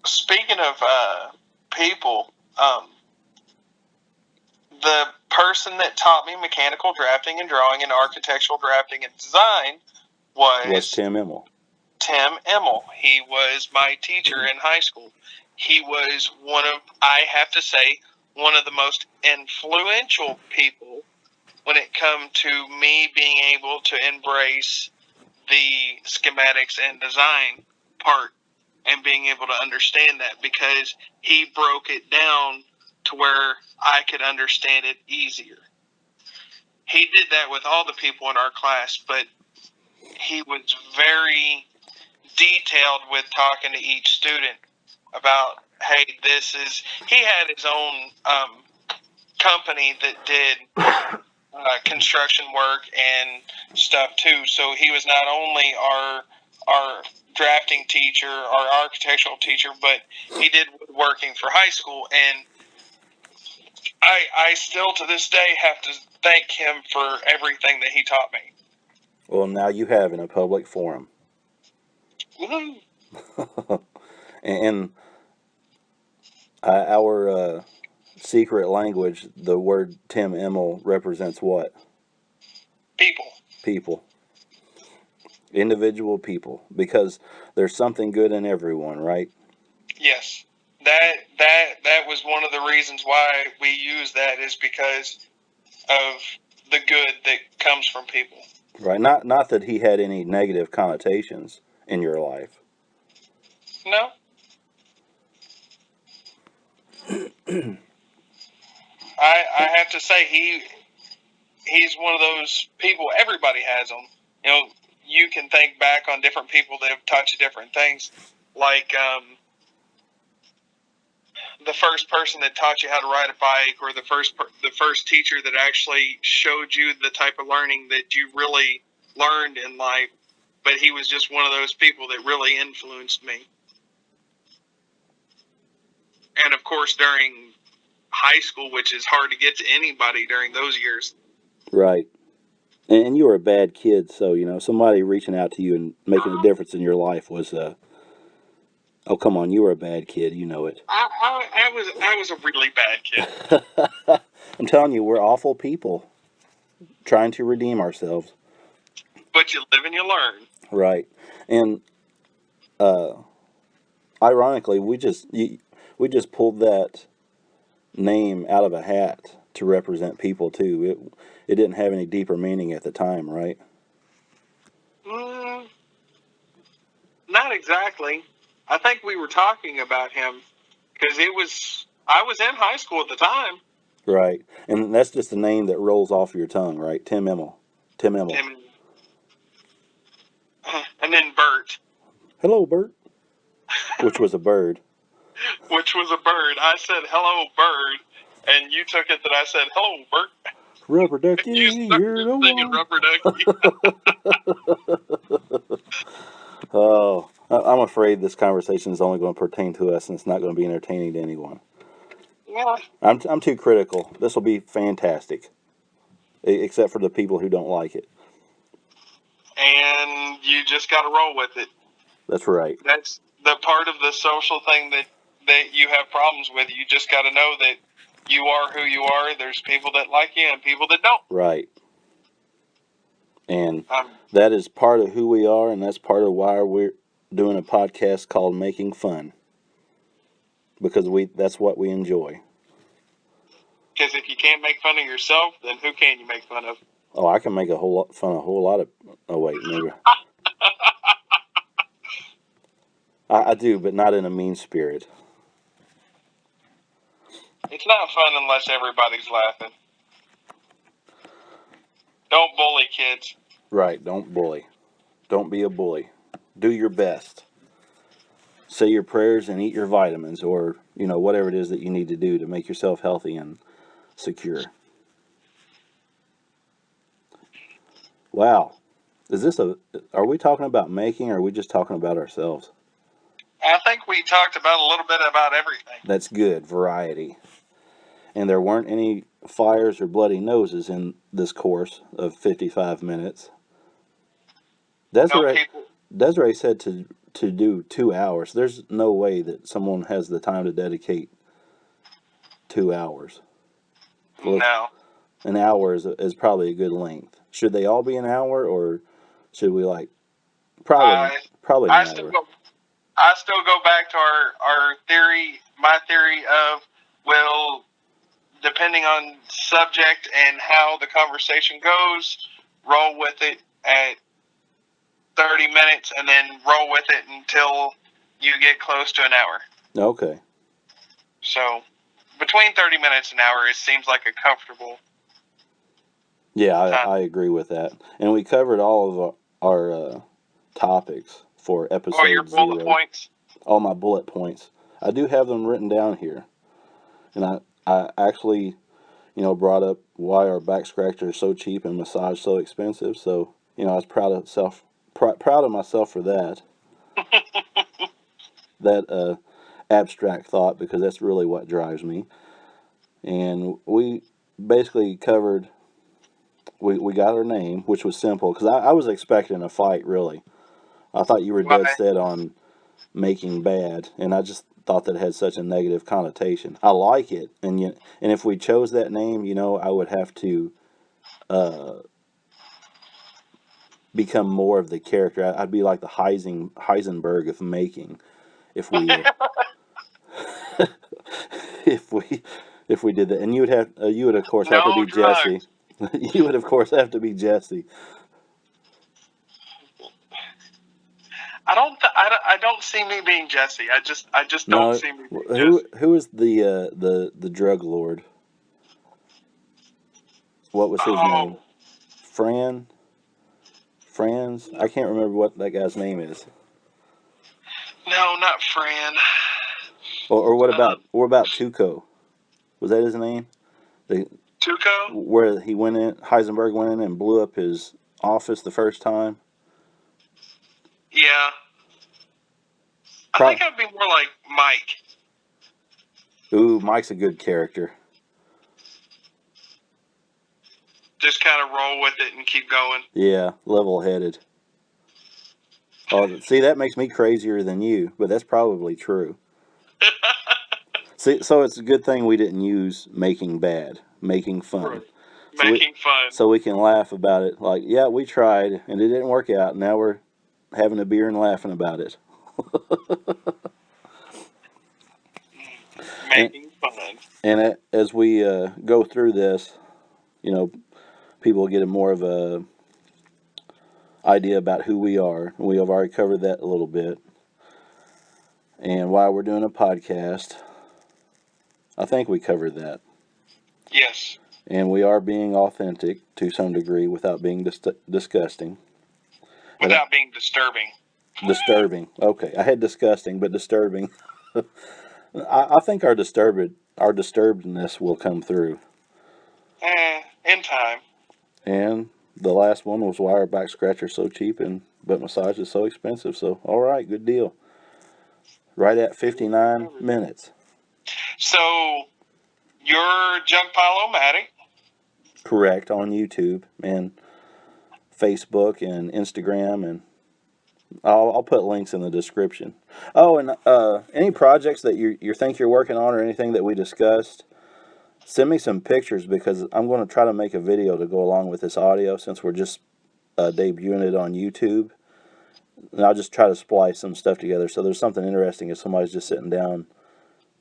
Speaking of people, the person that taught me mechanical drafting and drawing and architectural drafting and design was
Tim Emmel.
Tim Emmel. He was my teacher in high school. He was I have to say, one of the most influential people when it come to me being able to embrace the schematics and design part and being able to understand that, because he broke it down to where I could understand it easier. He did that with all the people in our class, but he was very detailed with talking to each student about, hey, he had his own company that did construction work and stuff too. So he was not only our drafting teacher, our architectural teacher, but he did woodworking for high school. And I still to this day have to thank him for everything that he taught me.
Well, now you have in a public forum. And our secret language, the word Tim Emmel represents what? People. Individual people. Because there's something good in everyone, right?
Yes. That was one of the reasons why we use that, is because of the good that comes from people.
Right. Not that he had any negative connotations in your life.
No. I have to say he's one of those people. Everybody has them. You know, you can think back on different people that have taught you different things, like the first person that taught you how to ride a bike, or the first teacher that actually showed you the type of learning that you really learned in life. But he was just one of those people that really influenced me. And of course, during high school, which is hard to get to anybody during those years.
Right. And you were a bad kid, so, somebody reaching out to you and making a difference in your life was, oh, come on, you were a bad kid, you know it.
I was a really bad kid.
I'm telling you, we're awful people trying to redeem ourselves.
But you live and you learn.
Right. And ironically, we just pulled that name out of a hat to represent people too. It didn't have any deeper meaning at the time, right?
Not exactly. I think we were talking about him because I was in high school at the time.
Right. And that's just the name that rolls off your tongue, right? Tim Emmel.
And then Bert.
Hello, Bert. Which was a bird.
Which was a bird. I said, hello, bird. And you took it that I said, hello, Bert.
Rubber ducky,
you're the singing Rubber Ducky.
Oh, I'm afraid this conversation is only going to pertain to us, and it's not going to be entertaining to anyone.
Yeah.
I'm too critical. This will be fantastic, except for the people who don't like it.
And you just got to roll with it.
That's right.
That's the part of the social thing that you have problems with. You just got to know that you are who you are. There's people that like you and people that don't.
Right. And that is part of who we are, and that's part of why we're doing a podcast called Making Fun. Because that's what we enjoy.
Because if you can't make fun of yourself, then who can you make fun of?
Oh, I can make fun of a whole lot of... Oh, wait, maybe. I do, but not in a mean spirit.
It's not fun unless everybody's laughing. Don't bully kids.
Right, don't bully. Don't be a bully. Do your best. Say your prayers and eat your vitamins, or whatever it is that you need to do to make yourself healthy and secure. Wow. Are we talking about making, or are we just talking about ourselves?
I think we talked about a little bit about everything.
That's good. Variety. And there weren't any fires or bloody noses in this course of 55 minutes. Desiree said to do 2 hours. There's no way that someone has the time to dedicate 2 hours.
No.
An hour is probably a good length. Should they all be an hour, or should we probably an hour?
I still go back to our theory, my theory of, well, depending on subject and how the conversation goes, roll with it at 30 minutes and then roll with it until you get close to an hour.
Okay.
So between 30 minutes and an hour, it seems like a comfortable.
Yeah, I agree with that. And we covered all of our topics for episode 0.
Your bullet points?
All my bullet points. I do have them written down here. And I actually, brought up why our back scratcher is so cheap and massage so expensive. So, I was proud of myself for that. That abstract thought, because that's really what drives me. And we basically covered, we got her name, which was simple, because I was expecting a fight, really. I thought you were dead set on making bad, and I just thought that it had such a negative connotation. I like it, and if we chose that name, I would have to become more of the character. I'd be like the Heisenberg of making, if we if we did that. And you would of course have to be Jesse. You would of course have to be Jesse.
I don't see me being Jesse. I just don't see me being Jesse.
Who is the drug lord? What was his name? Franz? I can't remember what that guy's name is.
No, not Fran.
Or what about Tuco? Was that his name?
Tuco?
Where Heisenberg went in and blew up his office the first time?
Yeah. I think I'd be more like Mike.
Ooh, Mike's a good character.
Just kind of roll with it and keep going.
Yeah, level-headed. Oh, see, that makes me crazier than you, but that's probably true. See, so it's a good thing we didn't use making bad, making fun.
Making fun.
So we can laugh about it. Like, yeah, we tried, and it didn't work out. Now we're having a beer and laughing about it.
Making fun.
And as we go through this, people get more of a idea about who we are. We have already covered that a little bit. And why we're doing a podcast, I think we covered that.
Yes.
And we are being authentic to some degree without being disgusting.
Without being disturbing.
Disturbing. Okay, I had disgusting, but disturbing. I think our disturbedness will come through.
In time.
And the last one was why our back scratcher is so cheap but massage is so expensive. So, all right, good deal. Right at 59 minutes.
So, you're Junkpileomatic.
Correct, on YouTube and Facebook and Instagram, and I'll put links in the description. Oh, and any projects that you think you're working on or anything that we discussed, send me some pictures, because I'm going to try to make a video to go along with this audio, since we're just debuting it on YouTube. And I'll just try to splice some stuff together so there's something interesting if somebody's just sitting down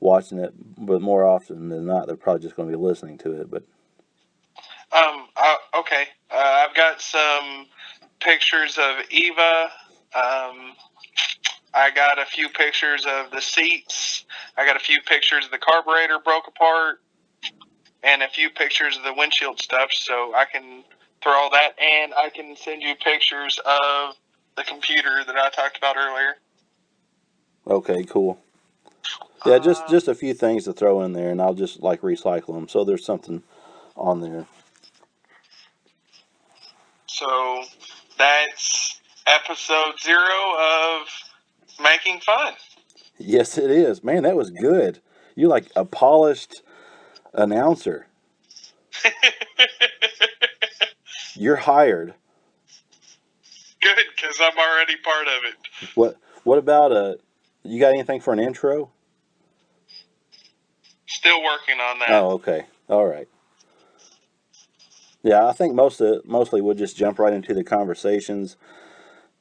watching it. But more often than not, they're probably just going to be listening to it. But
okay. I've got some pictures of Eva. I got a few pictures of the seats. I got a few pictures of the carburetor broke apart, and a few pictures of the windshield stuff. So I can throw all that, and I can send you pictures of the computer that I talked about earlier.
Okay, cool. Yeah, just a few things to throw in there, and I'll just like recycle them. So there's something on there.
So that's episode 0 of Making Fun.
Yes, it is. Man, that was good. You're like a polished announcer. You're hired.
Good, because I'm already part of it.
What about you got anything for an intro?
Still working on that.
Oh, okay. All right. Yeah, I think mostly we'll just jump right into the conversations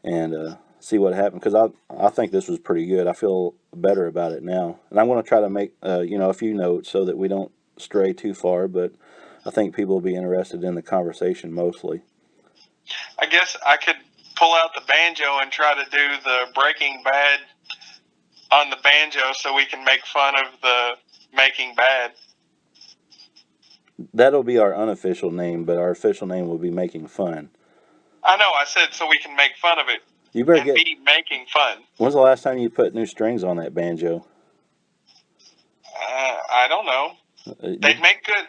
and see what happened, because I think this was pretty good. I feel better about it now, and I'm going to try to make a few notes so that we don't stray too far. But I think people will be interested in the conversation mostly.
I guess I could pull out the banjo and try to do the Breaking Bad on the banjo so we can make fun of the Making Bad.
That'll be our unofficial name, but our official name will be Making Fun.
I know, I said so we can make fun of it.
You better
be making fun.
When's the last time you put new strings on that banjo?
I don't know. They'd make good.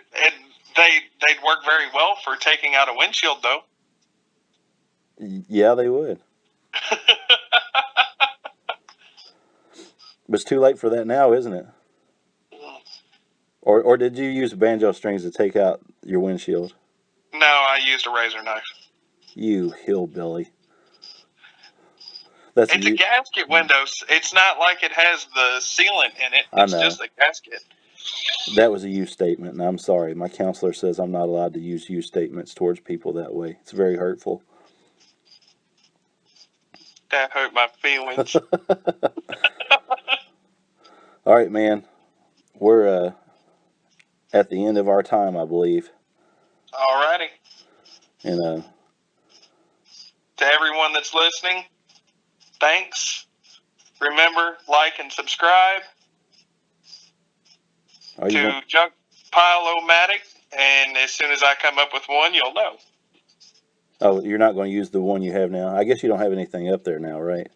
They'd work very well for taking out a windshield, though.
Yeah, they would. But it's too late for that now, isn't it? Or did you use banjo strings to take out your windshield?
No, I used a razor knife.
You hillbilly.
It's a gasket window. It's not like it has the sealant in it. It's just a gasket.
That was a you statement, and I'm sorry. My counselor says I'm not allowed to use you statements towards people that way. It's very hurtful.
That hurt my feelings.
All right, man. We're at the end of our time, I believe.
Alrighty.
And
to everyone that's listening, thanks. Remember, like and subscribe to Junkpileomatic, and as soon as I come up with one, you'll know.
Oh, you're not going to use the one you have now? I guess you don't have anything up there now, right?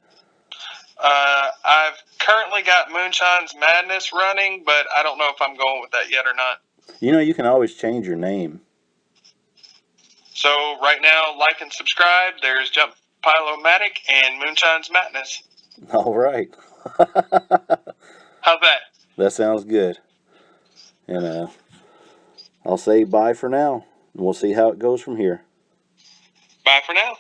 I've currently got Moonshine's Madness running, but I don't know if I'm going with that yet or not.
You know, you can always change your name.
So right now, like and subscribe. There's Junkpileomatic and Moonshine's Madness.
All right.
How's that?
That sounds good. And I'll say bye for now. And we'll see how it goes from here.
Bye for now.